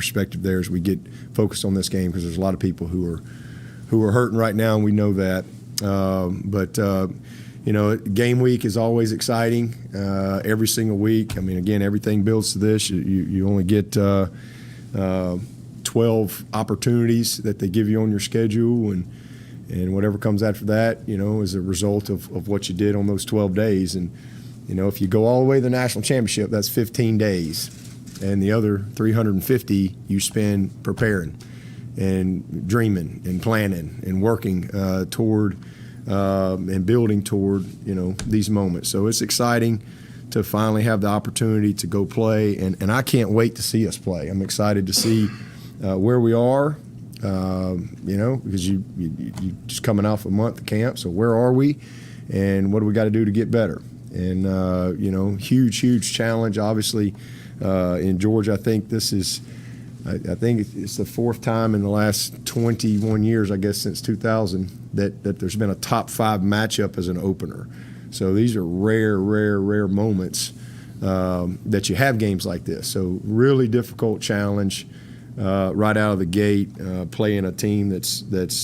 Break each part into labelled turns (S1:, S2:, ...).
S1: perspective there as we get focused on this game, because there's a lot of people who are hurting right now, and we know that. Game week is always exciting every single week. I mean, again, everything builds to this. You only get 12 opportunities that they give you on your schedule, and whatever comes after that, is a result of what you did on those 12 days. And, if you go all the way to the national championship, that's 15 days. And the other 350 you spend preparing and dreaming and planning and working toward and building toward, these moments. So it's exciting to finally have the opportunity to go play, and I can't wait to see us play. I'm excited to see where we are, because you just coming off a month of camp, so where are we, and what do we got to do to get better? And, huge challenge, obviously, in Georgia. I think this is I think it's the fourth time in the last 21 years, I guess, since 2000, that there's been a top 5 matchup as an opener. So these are rare moments that you have games like this. So really difficult challenge right out of the gate, playing a team that's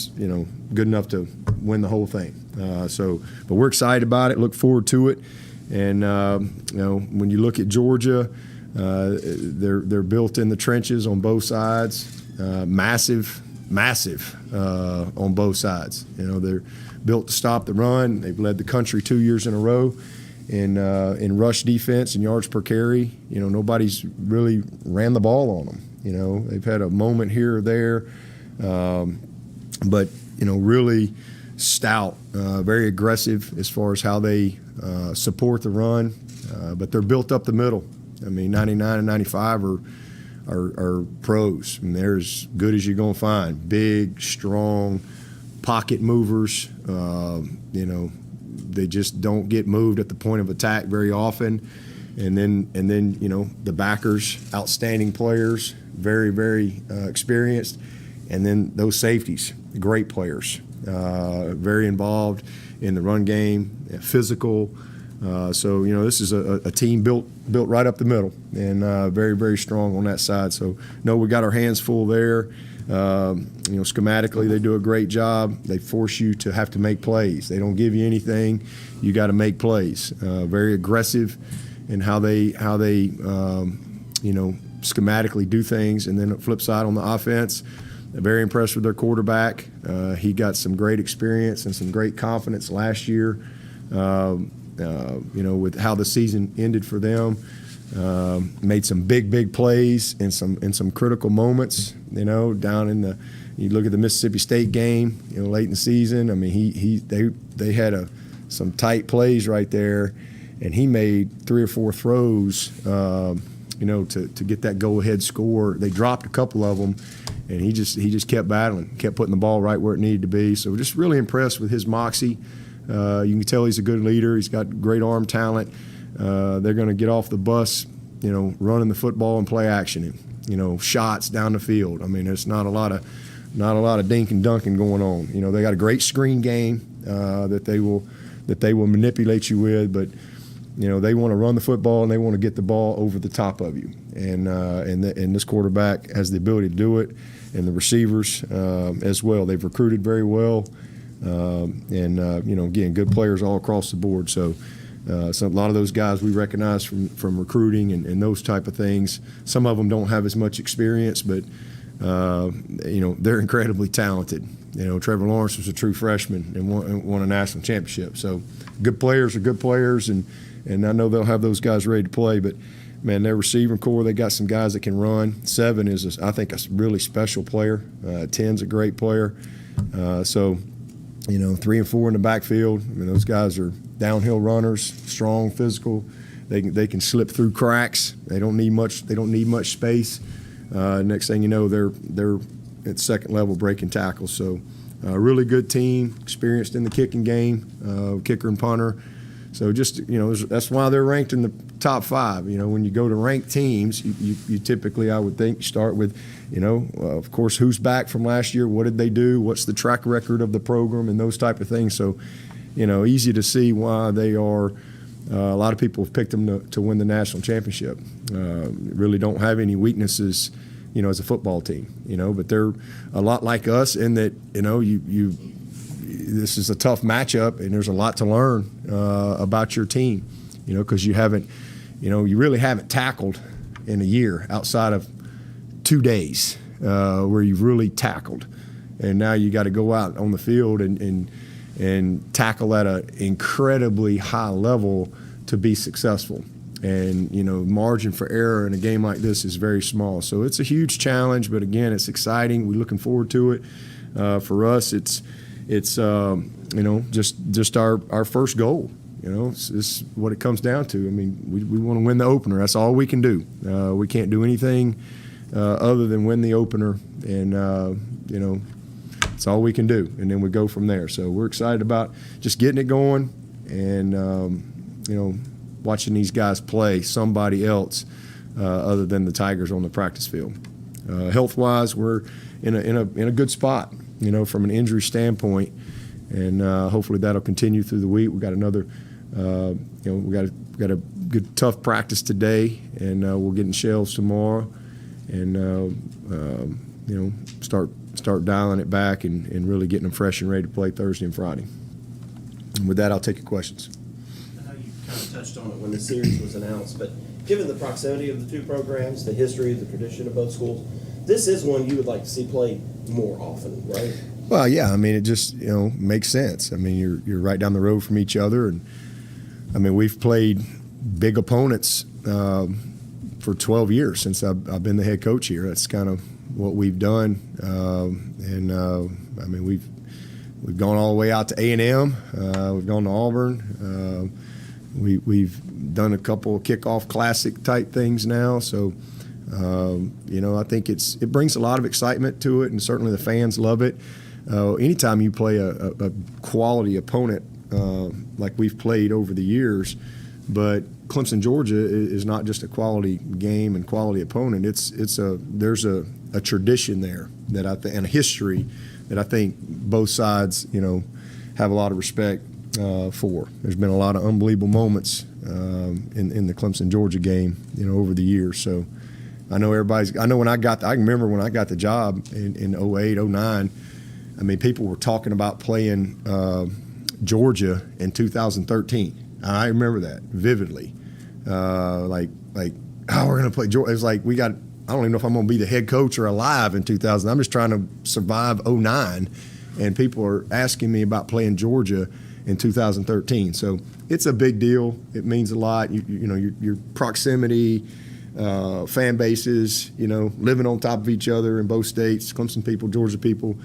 S1: good enough to win the whole thing. But we're excited about it. Look forward to it. And when you look at Georgia, they're built in the trenches on both sides, massive on both sides. They're built to stop the run. They've led the country 2 years in a row in rush defense and yards per carry. Nobody's really ran the ball on them. They've had a moment here or there, but really stout, very aggressive as far as how they support the run. But they're built up the middle. I mean, 99 and 95 are pros, and they're as good as you're going to find. Big, strong, pocket movers. They just don't get moved at the point of attack very often. And then the backers, outstanding players, very experienced. And then those safeties, great players, very involved in the run game, physical. So this is a team built right up the middle, and very strong on that side. So we got our hands full there. Schematically they do a great job. They force you to have to make plays. They don't give you anything. You got to make plays. Very aggressive in how they schematically do things. And then the flip side on the offense, they're very impressed with their quarterback. He got some great experience and some great confidence last year. With how the season ended for them, made some big plays in some critical moments. Down in you look at the Mississippi State game, late in the season. I mean, they had some tight plays right there, and he made 3 or 4 throws, to get that go-ahead score. They dropped a couple of them, and he just kept battling, kept putting the ball right where it needed to be. So just really impressed with his moxie. You can tell he's a good leader. He's got great arm talent. They're going to get off the bus, running the football and play action, shots down the field. I mean, there's not a lot of dink and dunking going on. They got a great screen game that they will manipulate you with, but they want to run the football and they want to get the ball over the top of you. And this quarterback has the ability to do it, and the receivers as well. They've recruited very well. Again, good players all across the board. So a lot of those guys we recognize from recruiting and those type of things. Some of them don't have as much experience, but they're incredibly talented. Trevor Lawrence was a true freshman and won a national championship. So good players are good players, and I know they'll have those guys ready to play. But man, their receiving core, they got some guys that can run. 7 is, I think, a really special player. 10's a great player. 3 and 4 in the backfield. I mean, those guys are downhill runners, strong, physical. They can slip through cracks. They don't need much. They don't need much space. Next thing you know, they're at second level breaking tackles. So, really good team, experienced in the kicking game, kicker and punter. So that's why they're ranked in the top 5. When you go to ranked teams, you typically, I would think, start with, of course, who's back from last year, what did they do, what's the track record of the program, and those type of things. So, easy to see why they are. A lot of people have picked them to win the national championship. Really don't have any weaknesses as a football team, but they're a lot like us in that, this is a tough matchup and there's a lot to learn about your team, because you really haven't tackled in a year outside of 2 days where you've really tackled. And now you got to go out on the field and tackle at an incredibly high level to be successful. And, margin for error in a game like this is very small. So it's a huge challenge, but again, it's exciting. We're looking forward to it. For us, it's just our first goal. It's what it comes down to. I mean, we want to win the opener. That's all we can do. We can't do anything other than win the opener, and it's all we can do. And then we go from there. So we're excited about just getting it going, and watching these guys play somebody else other than the Tigers on the practice field. Health-wise, we're in a good spot, from an injury standpoint, and hopefully that'll continue through the week. We got another, we got a good tough practice today, and we'll get in shells tomorrow, and start dialing it back and really getting them fresh and ready to play Thursday and Friday. And with that, I'll take your questions.
S2: I know you kind of touched on it when the series was announced, but given the proximity of the two programs, the history, the tradition of both schools, this is one you would like to see played more often, right?
S1: Well, yeah. I mean, it just makes sense. I mean, you're right down the road from each other, and I mean, we've played big opponents for 12 years since I've been the head coach here. That's kind of what we've done, and I mean, we've gone all the way out to A&M. We've gone to Auburn. We've done a couple of kickoff classic type things now. So, I think it brings a lot of excitement to it, and certainly the fans love it. Anytime you play a quality opponent like we've played over the years, but Clemson-Georgia is not just a quality game and quality opponent. There's a tradition there that and a history that I think both sides have a lot of respect for. There's been a lot of unbelievable moments in the Clemson-Georgia game over the years. So I know I remember when I got the job in 08, 09. I mean, people were talking about playing Georgia in 2013. I remember that vividly. We're going to play Georgia. It was like I don't even know if I'm going to be the head coach or alive in 2000. I'm just trying to survive 09, and people are asking me about playing Georgia in 2013. So it's a big deal. It means a lot. Your proximity, fan bases, living on top of each other in both states, Clemson people, Georgia people.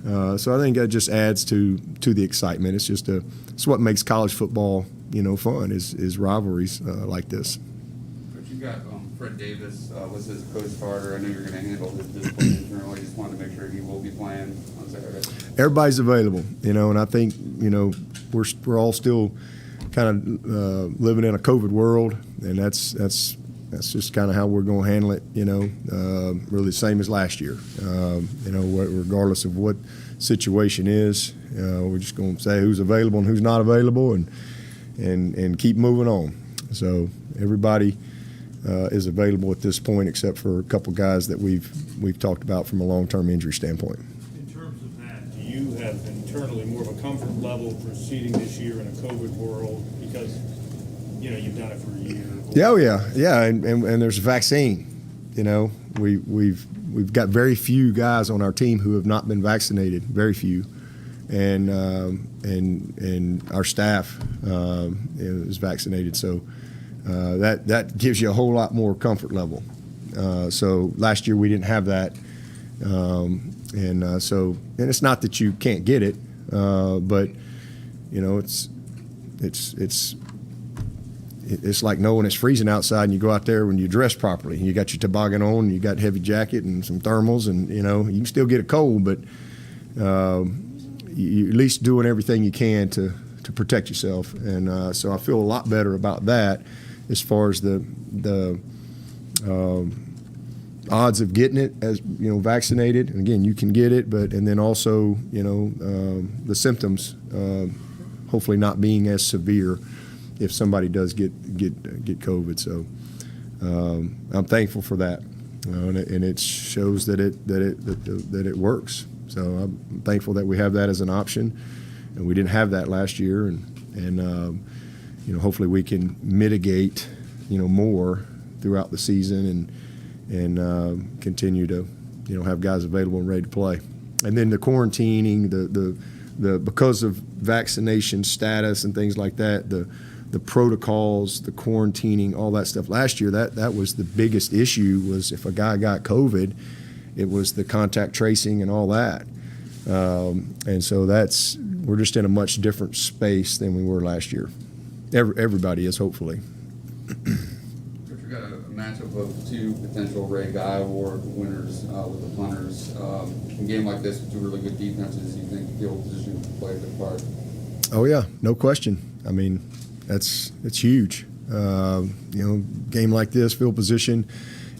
S1: So I think that just adds to the excitement. It's what makes college football, fun is rivalries like this.
S3: But you got Fred Davis was his coach starter. I know you're going to handle his discipline internally. Just wanted to make sure he will be playing on Saturday.
S1: Everybody's available, and I think we're all still kind of living in a COVID world, and that's just kind of how we're going to handle it. Really the same as last year. Regardless of what situation is, we're just going to say who's available and who's not available, and keep moving on. So everybody is available at this point, except for a couple guys that we've talked about from a long-term injury standpoint.
S4: In terms of that, do you have internally more of a comfort level proceeding this year in a COVID world because you've done it for a year? Yeah,
S1: and there's a vaccine. We've got very few guys on our team who have not been vaccinated, very few, and our staff is vaccinated. So that gives you a whole lot more comfort level. So last year we didn't have that, and it's not that you can't get it, but it's like knowing it's freezing outside and you go out there when you dress properly. You got your toboggan on, you got a heavy jacket and some thermals, and you can still get a cold, but you're at least doing everything you can to protect yourself. And so I feel a lot better about that as far as the odds of getting it as vaccinated. And again, you can get it, and then also the symptoms hopefully not being as severe if somebody does get COVID. So I'm thankful for that. and it shows that it works. So I'm thankful that we have that as an option, and we didn't have that last year, and hopefully we can mitigate more throughout the season and continue to have guys available and ready to play. And then the quarantining, the because of vaccination status and things like that, the protocols, the quarantining, all that stuff. Last year, that was the biggest issue. Was if a guy got COVID, it was the contact tracing and all that. And so we're just in a much different space than we were last year. Everybody is, hopefully.
S3: Coach, we got a matchup of two potential Ray Guy Award winners with the punters. In a game like this with two really good defenses, you think field position play a good part?
S1: Oh yeah, no question. I mean, it's huge. Game like this, field position,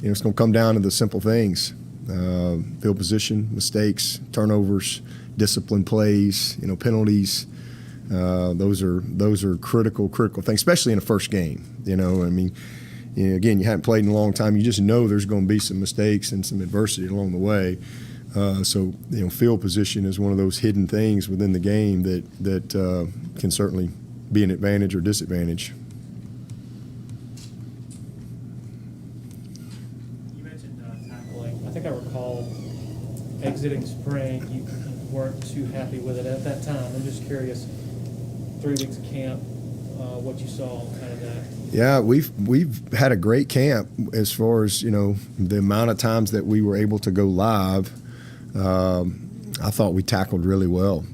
S1: it's going to come down to the simple things: field position, mistakes, turnovers, discipline plays, penalties. Those are critical things, especially in a first game. Again, you haven't played in a long time. You just know there's going to be some mistakes and some adversity along the way. So field position is one of those hidden things within the game that can certainly be an advantage or disadvantage.
S5: You mentioned tackling. I think I recall exiting spring, you weren't too happy with it at that time. I'm just curious, 3 weeks of camp, what you saw kind of that.
S1: Yeah, we've had a great camp as far as the amount of times that we were able to go live. I thought we tackled really well.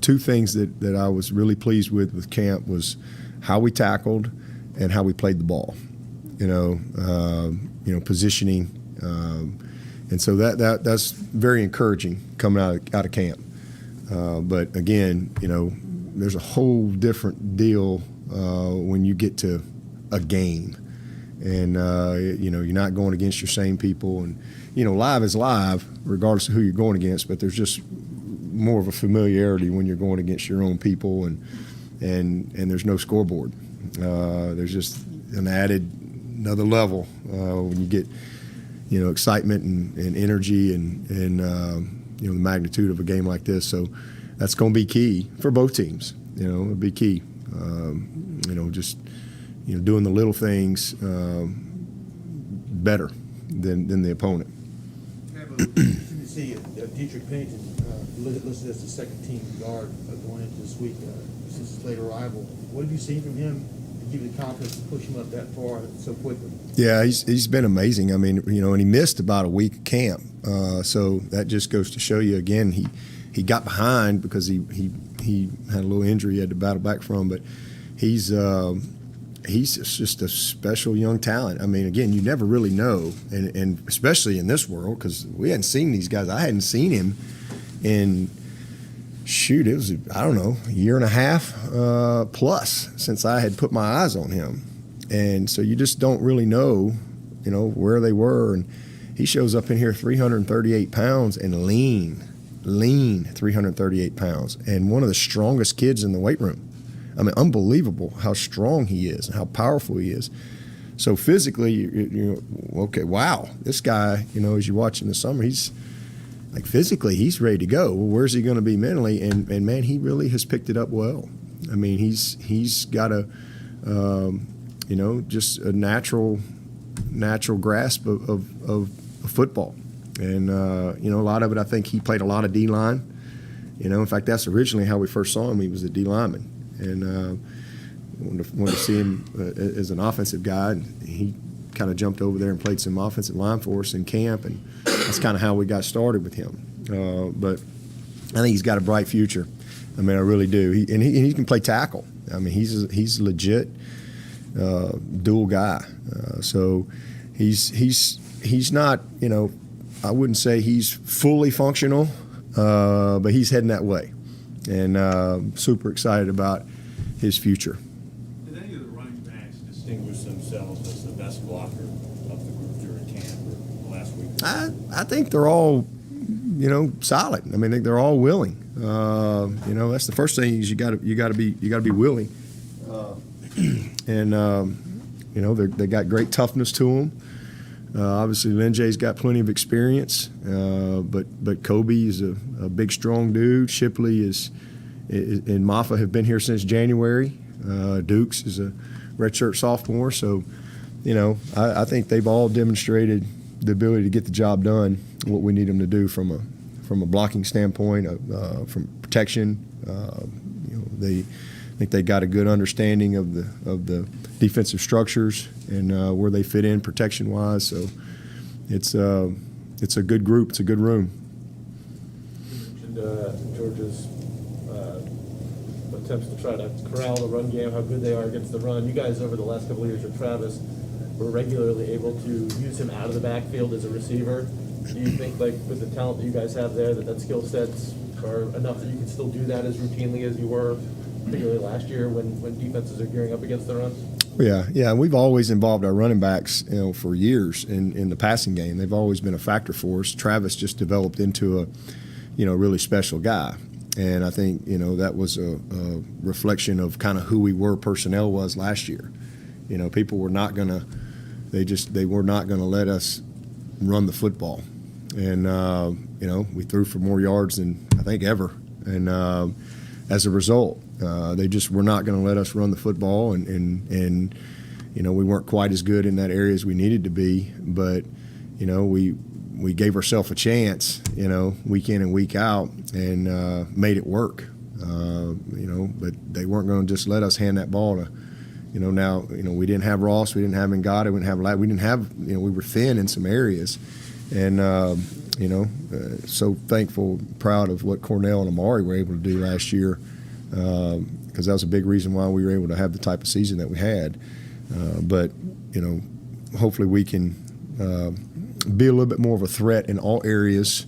S1: Two things that I was really pleased with camp was how we tackled and how we played the ball. Positioning, and so that's very encouraging coming out of camp. But again, there's a whole different deal when you get to a game, and you're not going against your same people, and live is live regardless of who you're going against, but there's just more of a familiarity when you're going against your own people, and there's no scoreboard. There's just another level when you get excitement and energy and the magnitude of a game like this. So that's going to be key for both teams. It'll be key. Doing the little things better than the opponent.
S6: You see Dietrich Pennington listed as the second-team guard going into this week since his late arrival. What have you seen from him to give you the confidence to push him up that far so quickly?
S1: Yeah, he's been amazing. I mean, and he missed about a week of camp, so that just goes to show you again. He got behind because he had a little injury he had to battle back from, but he's just a special young talent. I mean, again, you never really know, and especially in this world, because we hadn't seen these guys. I hadn't seen him in, it was, I don't know, a year and a half plus since I had put my eyes on him. And so you just don't really know, where they were. And he shows up in here 338 pounds and lean 338 pounds, and one of the strongest kids in the weight room. I mean, unbelievable how strong he is and how powerful he is. So physically, okay, wow, this guy, as you watch in the summer, he's like physically, he's ready to go. Well, where's he going to be mentally? And man, he really has picked it up well. I mean, he's got just a natural grasp of football. And, a lot of it, I think he played a lot of D-line. In fact, that's originally how we first saw him. He was a D lineman. And wanted to see him as an offensive guy. And he kind of jumped over there and played some offensive line for us in camp. And that's kind of how we got started with him. But I think he's got a bright future. I mean, I really do. He can play tackle. I mean, he's legit dual guy. So he's not, I wouldn't say he's fully functional, but he's heading that way. And super excited about his future.
S4: Did any of the running backs distinguish themselves as the best blocker of the group during camp or last week?
S1: I think they're all, solid. I mean, I think they're all willing. That's the first thing is you got to be willing. And they got great toughness to them. Obviously, Linjay's got plenty of experience, but Kobe is a big, strong dude. Shipley and Maffa have been here since January. Dukes is a redshirt sophomore, so I think they've all demonstrated the ability to get the job done. What we need them to do from a blocking standpoint, from protection. I think they got a good understanding of the defensive structures and where they fit in protection wise. So it's a good group. It's a good room.
S7: You mentioned Georgia's attempts to try to corral the run game, how good they are against the run. You guys over the last couple of years with Travis were regularly able to use him out of the backfield as a receiver. Do you think, like, with the talent that you guys have there, that skill sets are enough that you can still do that as routinely as you were, particularly last year when defenses are gearing up against the run?
S1: Yeah. We've always involved our running backs, for years in the passing game. They've always been a factor for us. Travis just developed into a, really special guy. And I think, that was a reflection of kind of who we were personnel was last year. People were not going to, they were not going to let us run the football. And, we threw for more yards than I think ever. And as a result, they just were not going to let us run the football. And we weren't quite as good in that area as we needed to be. But, we gave ourselves a chance, week in and week out, and made it work. But they weren't going to just let us hand that ball to, now, we didn't have Ross, we didn't have Ngata, we didn't have Ladd, we didn't have, we were thin in some areas. And, so thankful, proud of what Cornell and Amari were able to do last year, because that was a big reason why we were able to have the type of season that we had. But, hopefully we can be a little bit more of a threat in all areas,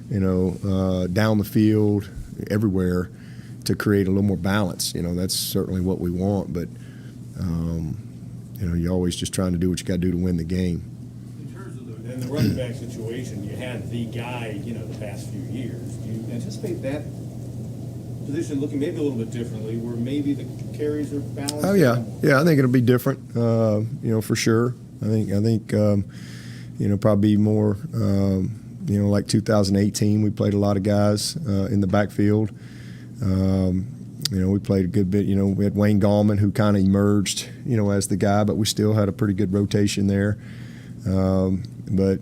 S1: down the field, everywhere, to create a little more balance. That's certainly what we want, but, you're always just trying to do what you got to do to win the game.
S4: In terms of the running back situation, you had the guy, the past few years. Do you anticipate that position looking maybe a little bit differently, where maybe the carries are balanced?
S1: Oh yeah, I think it'll be different. For sure. I think probably more. Like 2018, we played a lot of guys in the backfield. We played a good bit. We had Wayne Gallman, who kind of emerged, as the guy, but we still had a pretty good rotation there. But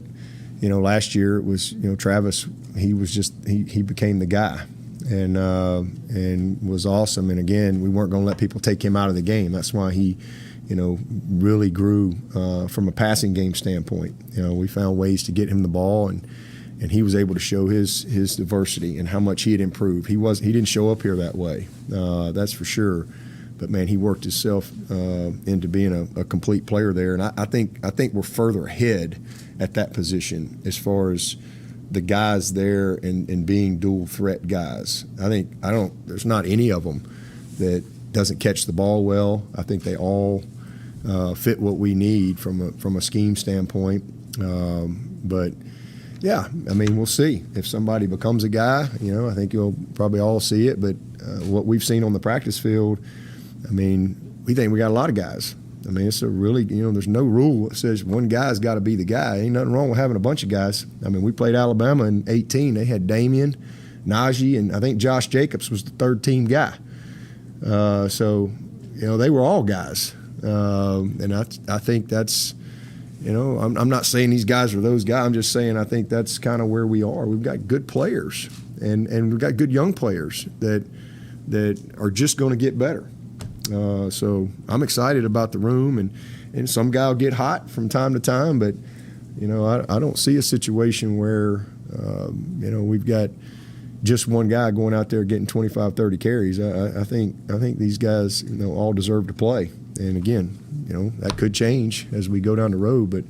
S1: last year it was, Travis. He was just he became the guy, and was awesome. And again, we weren't going to let people take him out of the game. That's why he, really grew from a passing game standpoint. We found ways to get him the ball, and he was able to show his diversity and how much he had improved. He didn't show up here that way, that's for sure. But man, he worked himself into being a complete player there. And I think we're further ahead at that position as far as the guys there and being dual threat guys. There's not any of them that doesn't catch the ball well. I think they all fit what we need from a scheme standpoint. But yeah, we'll see. If somebody becomes a guy, I think you'll probably all see it. But what we've seen on the practice field, we think we got a lot of guys. It's a really, there's no rule that says one guy's got to be the guy. Ain't nothing wrong with having a bunch of guys. We played Alabama in 2018. They had Damian, Najee, and I think Josh Jacobs was the third team guy. So, they were all guys. And I think that's, I'm not saying these guys are those guys. I'm just saying I think that's kind of where we are. We've got good players, and we've got good young players that are just going to get better. So I'm excited about the room, and some guy will get hot from time to time, but I don't see a situation where we've got just one guy going out there getting 25, 30 carries. I think these guys all deserve to play. And again, that could change as we go down the road, but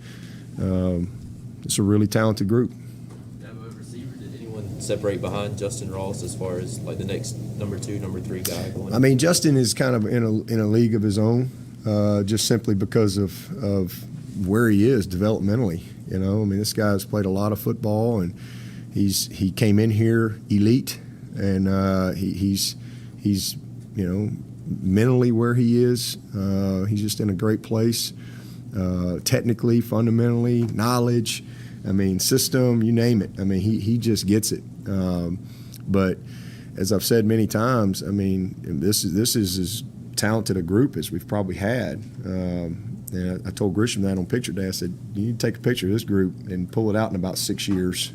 S1: it's a really talented group.
S8: Receiver, did anyone separate behind Justin Ross as far as like the next number 2, number 3 guy going?
S1: Justin is kind of in a league of his own, just simply because of where he is developmentally. This guy's played a lot of football, and he came in here elite, and he's mentally where he is. He's just in a great place. technically, fundamentally, knowledge. I mean, system, you name it. I mean, he just gets it. But as I've said many times, I mean, this is as talented a group as we've probably had. And I told Grisham that on picture day. I said, you need to take a picture of this group and pull it out in about 6 years.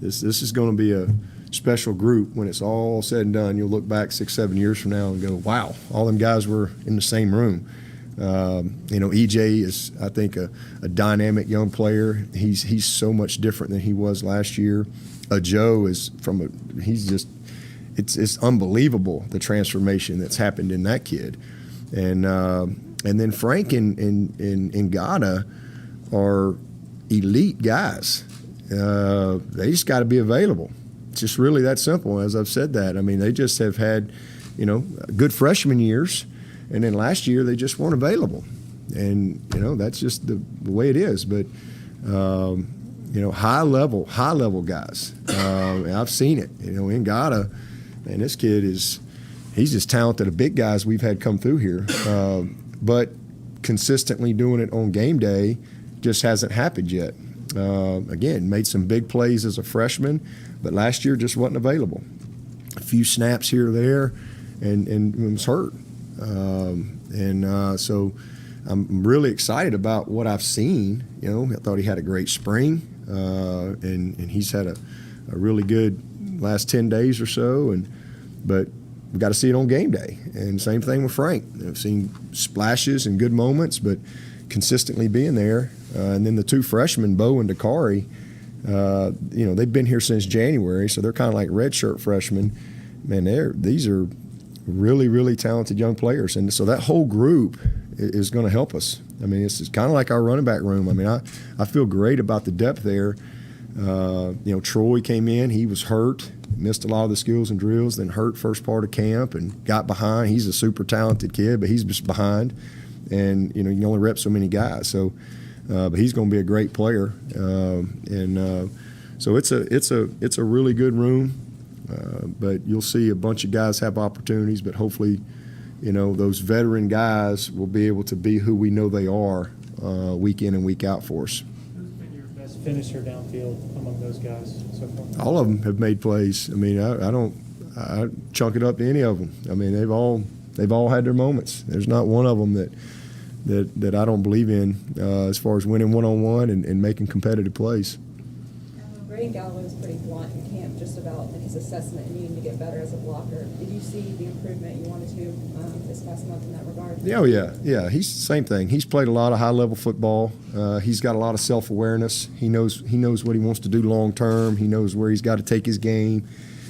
S1: This is going to be a special group when it's all said and done. You'll look back 6, 7 years from now and go, wow, all them guys were in the same room. EJ is, I think, a dynamic young player. He's so much different than he was last year. Joe is it's unbelievable the transformation that's happened in that kid. And then Frank and Gata are elite guys. They just got to be available. It's just really that simple. As I've said that, I mean, they just have had, good freshman years, and then last year they just weren't available. And that's just the way it is. But high level guys. I've seen it. In Gata, and this kid he's just talented. The big guys we've had come through here, but consistently doing it on game day just hasn't happened yet. Again, made some big plays as a freshman, but last year just wasn't available. A few snaps here or there, and was hurt. So I'm really excited about what I've seen. I thought he had a great spring, and he's had a really good last 10 days or so. But we've got to see it on game day. And same thing with Frank. I've seen splashes and good moments, but consistently being there. And then the two freshmen, Bo and Dakari, they've been here since January, so they're kind of like redshirt freshmen. Man, these are really, really talented young players. And so that whole group is going to help us. I mean, it's kind of like our running back room. I mean, I feel great about the depth there. Troy came in. He was hurt, missed a lot of the skills and drills, then hurt first part of camp and got behind. He's a super talented kid, but he's just behind. And, you can only rep so many guys. So, but he's going to be a great player. So it's a really good room. But you'll see a bunch of guys have opportunities, but hopefully, those veteran guys will be able to be who we know they are week in and week out for us.
S5: Who's been your best finisher downfield among those guys so far?
S1: All of them have made plays. I mean, I chunk it up to any of them. I mean, they've all had their moments. There's not one of them that I don't believe in as far as winning one-on-one and making competitive plays.
S9: Braden Galloway was pretty blunt in camp just about his assessment and needing to get better as a blocker. Did you see the improvement you wanted to this past month in that regard?
S1: Yeah. He's the same thing. He's played a lot of high-level football. He's got a lot of self-awareness. He knows what he wants to do long-term. He knows where he's got to take his game.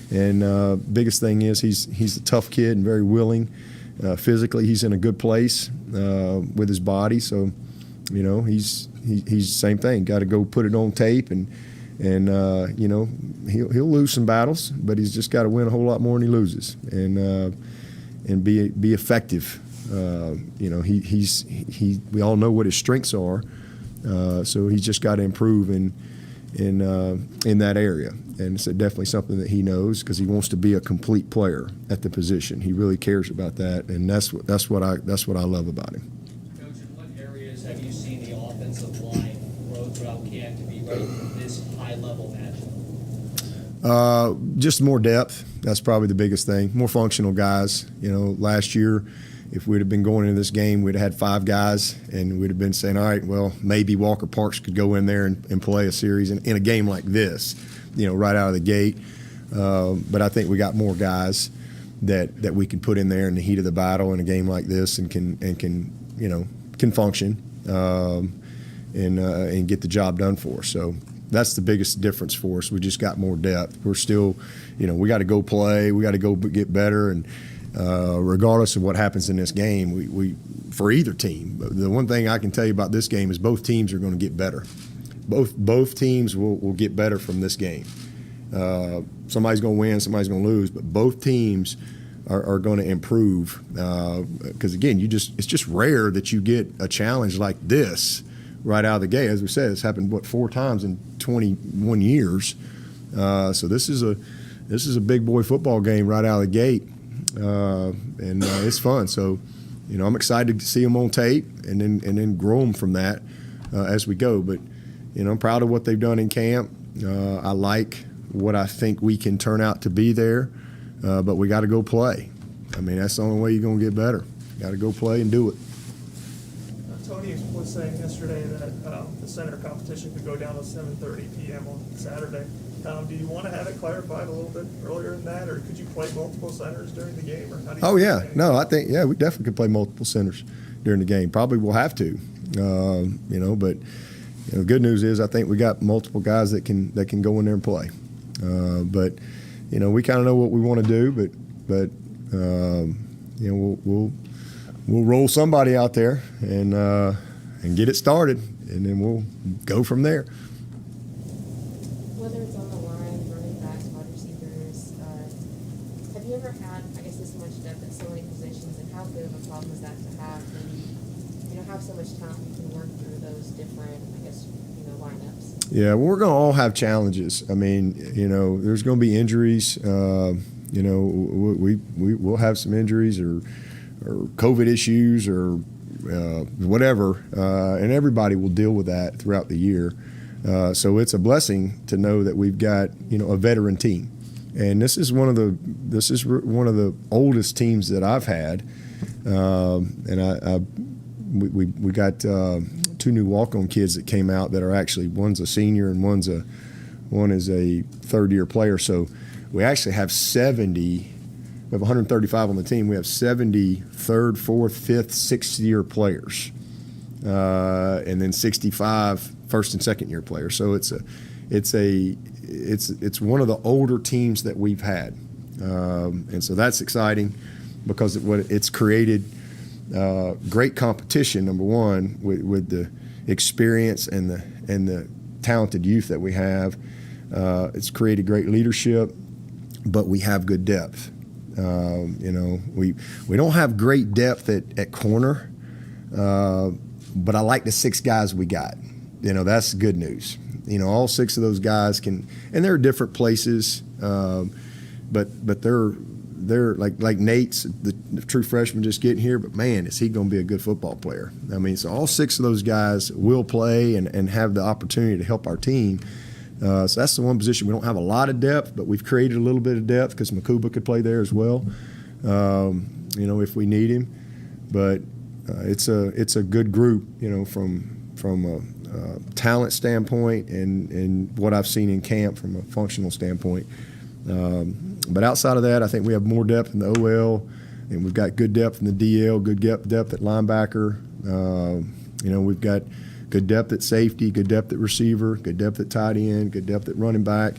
S1: And biggest thing is he's a tough kid and very willing. Physically, he's in a good place with his body. So, he's the same thing. Got to go put it on tape and he'll lose some battles, but he's just got to win a whole lot more than he loses, and be effective. We all know what his strengths are, so he's just got to improve in that area, and it's definitely something that he knows because he wants to be a complete player at the position. He really cares about that, and that's what I love about him.
S10: Coach, in what areas have you seen the offensive line grow throughout camp to be ready for this high-level matchup?
S1: Just more depth. That's probably the biggest thing. More functional guys. Last year, if we'd have been going into this game, we'd have had 5 guys, and we'd have been saying, all right, well, maybe Walker Parks could go in there and play a series in a game like this, right out of the gate. But I think we got more guys that we can put in there in the heat of the battle in a game like this and can function and get the job done for us. So that's the biggest difference for us. We just got more depth. We're still, we got to go play. We got to go get better. And regardless of what happens in this game, we for either team, the one thing I can tell you about this game is both teams are going to get better. Both teams will get better from this game. Somebody's going to win, somebody's going to lose, but both teams are going to improve because again, it's just rare that you get a challenge like this right out of the gate. As we said, it's happened 4 times in 21 years. So this is a big boy football game right out of the gate, and it's fun. So I'm excited to see them on tape and then grow them from that as we go. But I'm proud of what they've done in camp. I like what I think we can turn out to be there, but we got to go play. I mean, that's the only way you're going to get better. Got to go play and do it.
S11: Tony was saying yesterday that the center competition could go down to 7:30 p.m. on Saturday. Do you want to have it clarified a little bit earlier than that, or could you play multiple centers during the game? Or how do you
S1: I think we definitely could play multiple centers during the game. Probably we'll have to, but the good news is I think we got multiple guys that can go in there and play. But we kind of know what we want to do, but we'll roll somebody out there and get it started, and then we'll go from there.
S12: Whether it's on the line, running backs, wide receivers, have you ever had, I guess, this much depth at so many positions, and how good of a problem is that to have when you have so much talent you can work through those different, I guess, lineups?
S1: Yeah, well, we're going to all have challenges. I mean, there's going to be injuries. We'll have some injuries or COVID issues or whatever, and everybody will deal with that throughout the year. So it's a blessing to know that we've got a veteran team, and this is one of the oldest teams that I've had, and we got 2 new walk-on kids that came out that are actually, one's a senior and one is a third-year player. So we actually have 70. We have 135 on the team. We have 70 third, fourth, fifth, sixth-year players, and then 65 first and second-year players. So it's one of the older teams that we've had, and so that's exciting because it's created great competition. Number one, with the experience and the talented youth that we have, it's created great leadership, but we have good depth. We don't have great depth at corner, but I like the 6 guys we got. That's good news. All 6 of those guys can, and they're different places, but they're like Nate's the true freshman just getting here, but man, is he going to be a good football player. I mean, so all 6 of those guys will play and have the opportunity to help our team. So that's the one position we don't have a lot of depth, but we've created a little bit of depth because Makuba could play there as well, if we need him. But it's a good group, from a talent standpoint and what I've seen in camp from a functional standpoint. But outside of that, I think we have more depth in the OL, and we've got good depth in the DL, good depth at linebacker. We've got good depth at safety, good depth at receiver, good depth at tight end, good depth at running back.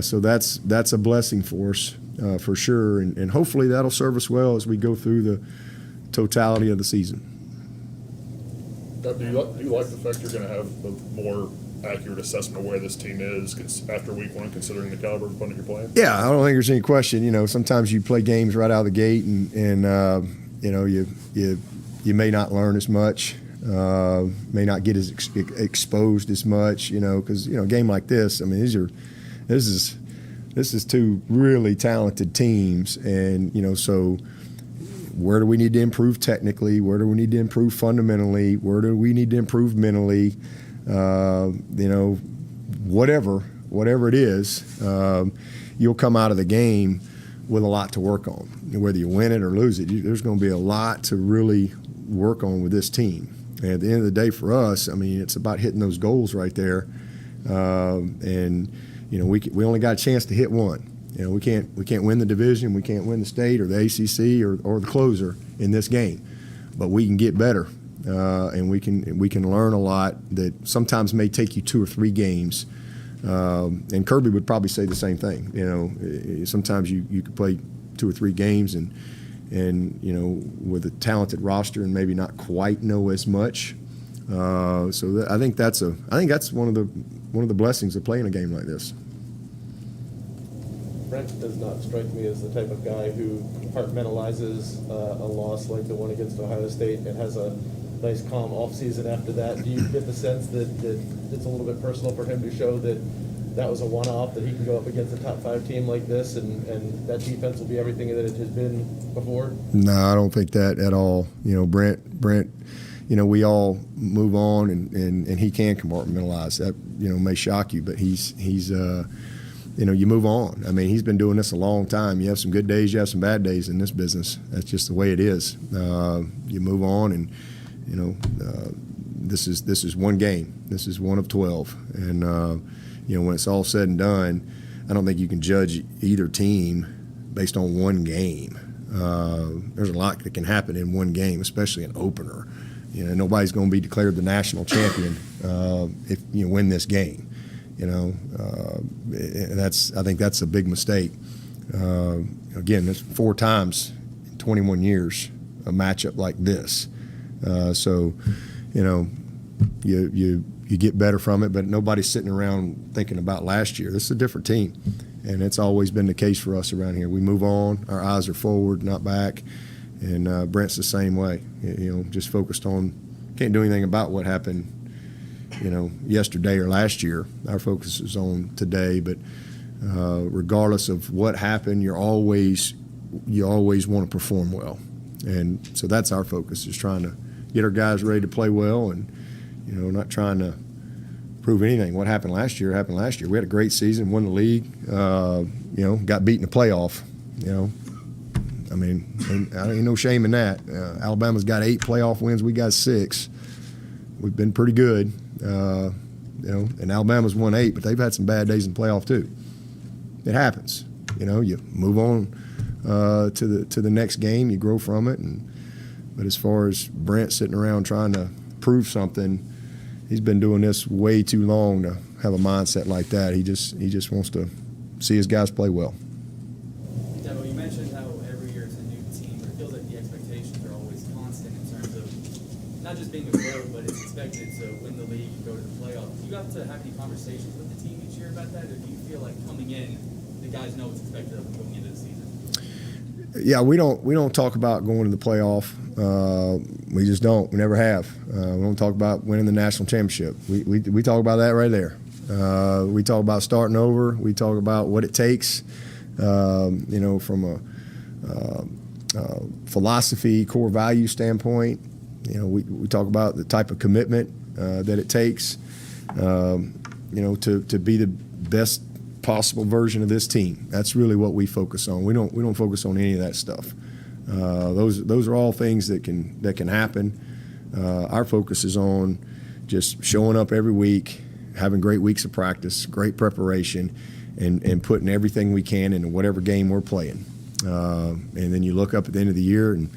S1: So that's a blessing for us for sure, and hopefully that'll serve us well as we go through the totality of the season.
S13: Do you like the fact you're going to have the more accurate assessment of where this team is after week 1, considering the caliber of opponent you're playing? Yeah,
S1: I don't think there's any question. Sometimes you play games right out of the gate, and you may not learn as much. May not get as exposed as much, because a game like this, I mean, this is 2 really talented teams, and so where do we need to improve technically? Where do we need to improve fundamentally? Where do we need to improve mentally? Whatever it is, you'll come out of the game with a lot to work on. Whether you win it or lose it, there's going to be a lot to really work on with this team. And at the end of the day, for us, I mean, it's about hitting those goals right there. And we only got a chance to hit one. We can't win the division, we can't win the state or the ACC or the closer in this game, but we can get better, and we can learn a lot that sometimes may take you 2 or 3 games. And Kirby would probably say the same thing. Sometimes you could play 2 or 3 games and with a talented roster and maybe not quite know as much. So I think that's one of the blessings of playing a game like this.
S7: Brent does not strike me as the type of guy who compartmentalizes a loss like the one against Ohio State and has a nice calm off season after that. Do you get the sense that it's a little bit personal for him to show that that was a one-off, that he can go up against a top 5 team like this, and that defense will be everything that it has been before?
S1: No, I don't think that at all. You know, Brent, you know, we all move on, and he can compartmentalize. That, you know, may shock you, but he's you know, you move on. I mean, he's been doing this a long time. You have some good days, you have some bad days in this business. That's just the way it is. You move on, and you know, this is one game. This is one of 12, and you know, when it's all said and done, I don't think you can judge either team based on one game. There's a lot that can happen in one game, especially an opener. You know, nobody's going to be declared the national champion if you win this game. You know, and I think that's a big mistake. Again, there's 4 times in 21 years a matchup like this. So, you know, you get better from it, but nobody's sitting around thinking about last year. This is a different team, and it's always been the case for us around here. We move on. Our eyes are forward, not back. And Brent's the same way. You know, just focused on, can't do anything about what happened, you know, yesterday or last year. Our focus is on today, but regardless of what happened, you always want to perform well. And so that's our focus, is trying to get our guys ready to play well, and, you know, not trying to prove anything. What happened last year happened last year. We had a great season, won the league, you know, got beat in the playoff, you know. I mean, ain't no shame in that. Alabama's got 8 playoff wins. We got 6. We've been pretty good, you know. And Alabama's won 8, but they've had some bad days in the playoff too. It happens. You know, you move on to the next game. You grow from it. But as far as Brent sitting around trying to prove something, he's been doing this way too long to have a mindset like that. He just wants to see his guys play well.
S14: Devo, you mentioned how every year it's a new team, but it feels like the expectations are always constant in terms of not just being a pro, but it's expected to win the league and go to the playoffs. Do you have to have any conversations with the team each year about that, or do you feel like coming in, the guys know what's expected of them going into the season?
S1: Yeah, we don't talk about going to the playoff. We just don't. We never have. We don't talk about winning the national championship. We talk about that right there. We talk about starting over. We talk about what it takes. You know, from a philosophy, core value standpoint. You know, we talk about the type of commitment that it takes. You know, to be the best possible version of this team. That's really what we focus on. We don't focus on any of that stuff. Those are all things that can happen. Our focus is on just showing up every week, having great weeks of practice, great preparation, and putting everything we can into whatever game we're playing. And then you look up at the end of the year and,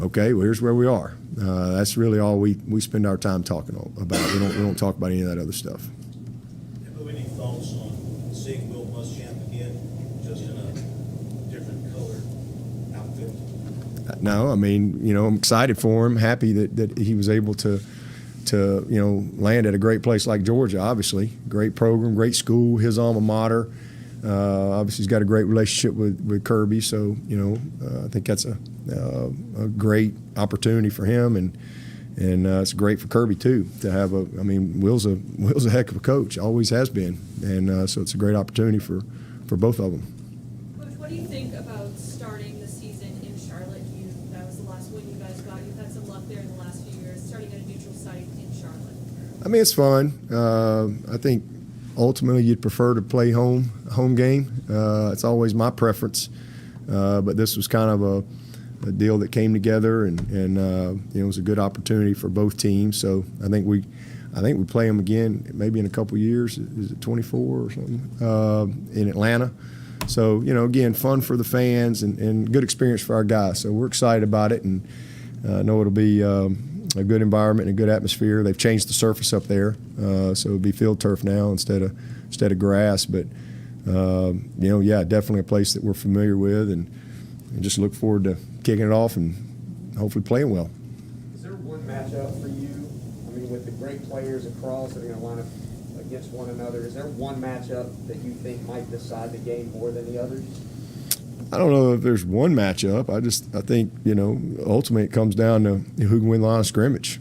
S1: okay, well, here's where we are. That's really all we spend our time talking about. We don't talk about any of that other stuff.
S15: Any thoughts on seeing Will Muschamp again, just in a different color outfit?
S1: No, I mean, you know, I'm excited for him, happy that he was able to you know, land at a great place like Georgia, obviously. Great program, great school, his alma mater. Obviously, he's got a great relationship with Kirby, so, you know, I think that's a great opportunity for him, and it's great for Kirby too to have I mean, Will's a heck of a coach, always has been, and so it's a great opportunity for both of them.
S9: Coach, what do you think about starting the season in Charlotte? That was the last win you guys got. You've had some luck there in the last few years. Starting at a neutral site in Charlotte.
S1: I mean, it's fun. I think ultimately you'd prefer to play home game. It's always my preference, but this was kind of a deal that came together, and you know, it was a good opportunity for both teams. So I think we play them again maybe in a couple years. Is it 24 or something in Atlanta? So, you know, again, fun for the fans and good experience for our guys. So we're excited about it, and know it'll be a good environment and a good atmosphere. They've changed the surface up there, so it'll be field turf now instead of grass. But you know, yeah, definitely a place that we're familiar with, and just look forward to kicking it off and hopefully playing well.
S16: Is there one matchup for you? I mean, with the great players across that are going to line up against one another, is there one matchup that you think might decide the game more than the others?
S1: I don't know if there's one matchup. I think, you know, ultimately it comes down to who can win the line of scrimmage.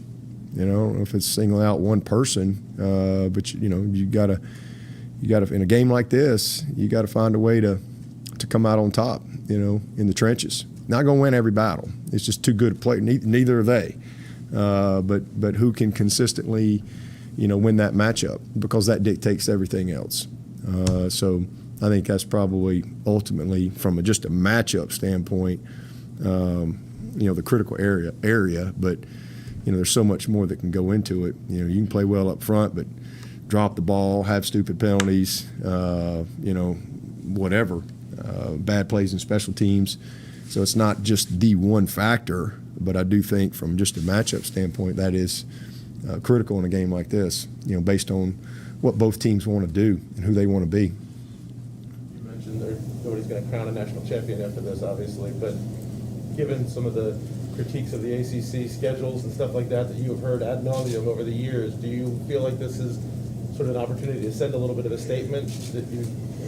S1: You know, I don't know if it's single out one person, but you know, you in a game like this, you got to find a way to come out on top, in the trenches. Not going to win every battle. It's just too good a player. Neither are they. But who can consistently, win that matchup, because that dictates everything else. So I think that's probably ultimately, from just a matchup standpoint, the critical area. But there's so much more that can go into it. You can play well up front, but drop the ball, have stupid penalties, whatever, bad plays in special teams. So it's not just the one factor, but I do think from just a matchup standpoint, that is critical in a game like this, based on what both teams want to do and who they want to be.
S7: You mentioned nobody's going to crown a national champion after this, obviously, but given some of the critiques of the ACC schedules and stuff like that you have heard ad nauseum over the years, do you feel like this is sort of an opportunity to send a little bit of a statement that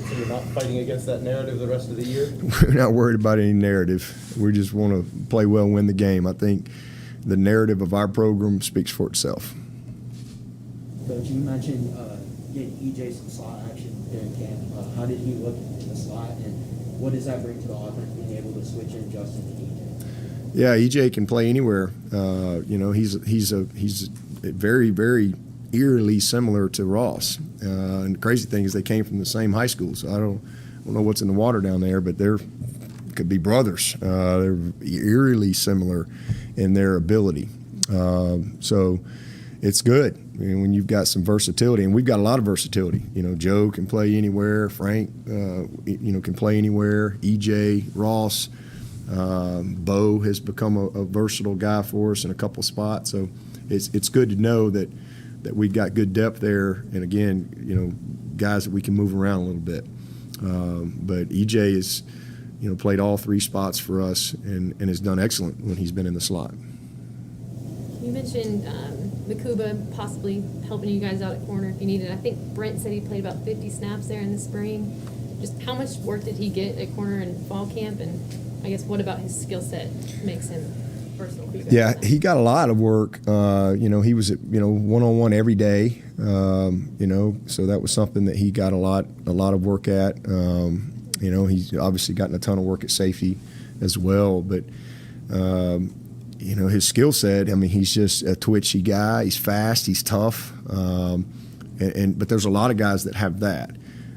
S7: so you're not fighting against that narrative the rest of the year?
S1: We're not worried about any narrative. We just want to play well, win the game. I think the narrative of our program speaks for itself.
S17: Coach, you mentioned getting EJ some slot action during camp. How did he look in the slot, and what does that bring to the offense, being able to switch in Justin to EJ?
S1: Yeah, EJ can play anywhere. He's very, very eerily similar to Ross. And the crazy thing is they came from the same high school, so I don't know what's in the water down there, but they're could be brothers. They're eerily similar in their ability. So it's good when you've got some versatility, and we've got a lot of versatility. Joe can play anywhere. Frank, can play anywhere. EJ, Ross, Bo has become a versatile guy for us in a couple spots. So it's good to know that we've got good depth there, and again, guys that we can move around a little bit. But EJ has, played all three spots for us and has done excellent when he's been in the slot.
S12: You mentioned Makuba possibly helping you guys out at corner if you needed. I think Brent said he played about 50 snaps there in the spring. Just how much work did he get at corner in fall camp, and I guess what about his skill set makes him versatile?
S1: Yeah, he got a lot of work. He was at one-on-one every day. So that was something that he got a lot of work at. He's obviously gotten a ton of work at safety as well, but his skill set, he's just a twitchy guy. He's fast, he's tough, but there's a lot of guys that have that,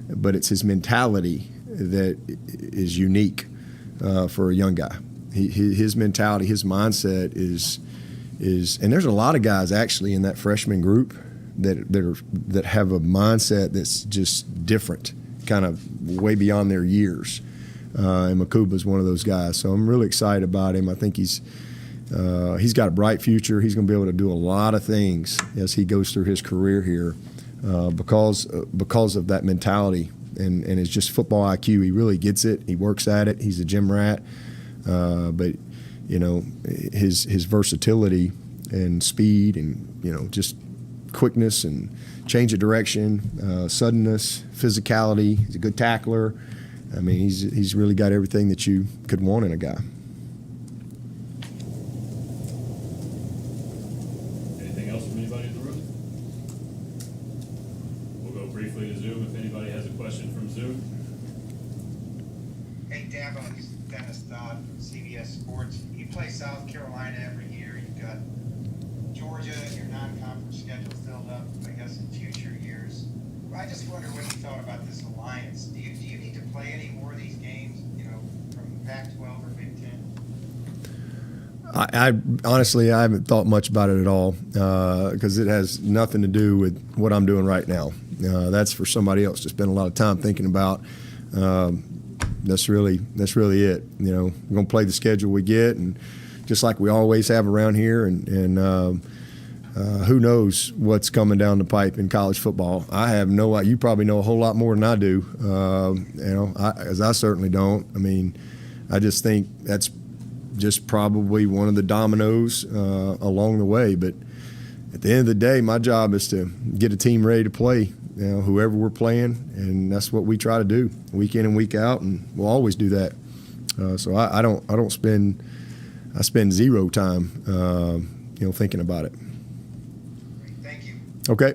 S1: but it's his mentality that is unique for a young guy. His mentality, his mindset is, and there's a lot of guys actually in that freshman group that have a mindset that's just different, kind of way beyond their years. And Makuba's one of those guys, so I'm really excited about him. I think he's got a bright future. He's going to be able to do a lot of things as he goes through his career here because of that mentality and his just football IQ. He really gets it. He works at it. He's a gym rat. But his versatility and speed and just quickness and change of direction, suddenness, physicality. He's a good tackler. He's really got everything that you could want in a guy.
S18: Anything else from anybody in the room? We'll go briefly to Zoom if anybody has a question from Zoom.
S19: Hey, Dabo, this is Dennis Dodd from CBS Sports. You play South Carolina every year. You've got Georgia, your non-conference schedule filled up, I guess, in future years. I just wonder what you thought about this alliance. Do you need to play any more of these games, from Pac-12 or Big Ten?
S1: I honestly, I haven't thought much about it at all because it has nothing to do with what I'm doing right now. That's for somebody else to spend a lot of time thinking about. That's really it. We're going to play the schedule we get, and just like we always have around here, and who knows what's coming down the pipe in college football. I have no idea. You probably know a whole lot more than I do, as I certainly don't. I just think that's just probably one of the dominoes along the way. But at the end of the day, my job is to get a team ready to play, whoever we're playing, and that's what we try to do week in and week out, and we'll always do that. So I spend zero time, thinking about it.
S19: Thank you.
S1: Okay.